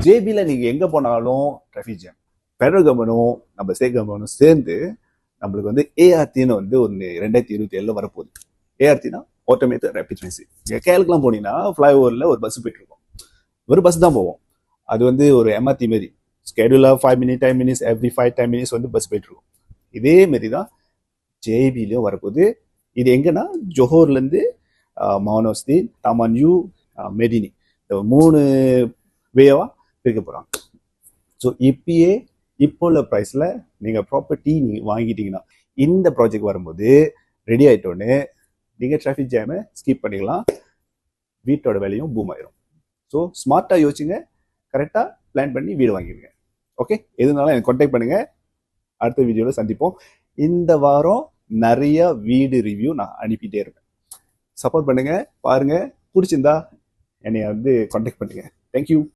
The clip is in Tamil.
ஜேபியில் நீங்கள் எங்கே போனாலும் டிராஃபிக் ஜாம். ஃபெடரல் கவர்மெண்ட்டும் நம்ம ஸ்டேட் கவர்மெண்ட்டும் சேர்ந்து நம்மளுக்கு வந்து ஏஆர்டின்னு வந்து ஒன்று 2027 வரப்போகுது. ஏஆர்டினா ஆட்டோமேட்டட் ரேபிட் ட்ரான்சிட். கேரளுக்குலாம் போனீங்கன்னா ஃப்ளைஓவரில் ஒரு பஸ் போயிட்டு இருக்கும். ஒரு பஸ் தான் போவோம். அது வந்து ஒரு எம்ஆர்டி மாரி ஸ்கெடியூலாக 5 minutes 10 minutes எவ்ரி 5-10 minutes வந்து பஸ் போயிட்டு இருக்கும். இதே மாரி தான் ஜேபிலையும் வரப்போகுது. இது எங்கன்னா ஜோஹர்லேருந்து மௌனோஸ்தி, தமான்யூ, மெடினி, இந்த 3 வேவா பிரிக்க போகிறாங்க. ஸோ இப்போ உள்ள ப்ரைஸில் நீங்கள் ப்ராப்பர்ட்டி நீங்கள் வாங்கிட்டீங்கன்னா இந்த ப்ராஜெக்ட் வரும்போது ரெடி ஆகிட்டோன்னு நீங்கள் டிராஃபிக் ஜாமை ஸ்கிப் பண்ணிக்கலாம். வீட்டோட வேலையும் பூம் ஆயிரும். ஸோ ஸ்மார்ட்டாக யோசிச்சுங்க, கரெக்டாக பிளான் பண்ணி வீடு வாங்கிடுங்க. ஓகே, எதுனாலும் எனக்கு கான்டாக்ட் பண்ணுங்கள். அடுத்த வீடியோவில் சந்திப்போம். இந்த வாரம் நிறைய வீடு ரிவ்யூ நான் அனுப்பிட்டே இருப்பேன். சப்போர்ட் பண்ணுங்கள், பாருங்கள். பிடிச்சிருந்தா என்னை வந்து கான்டாக்ட் பண்ணுங்கள். தேங்க்யூ.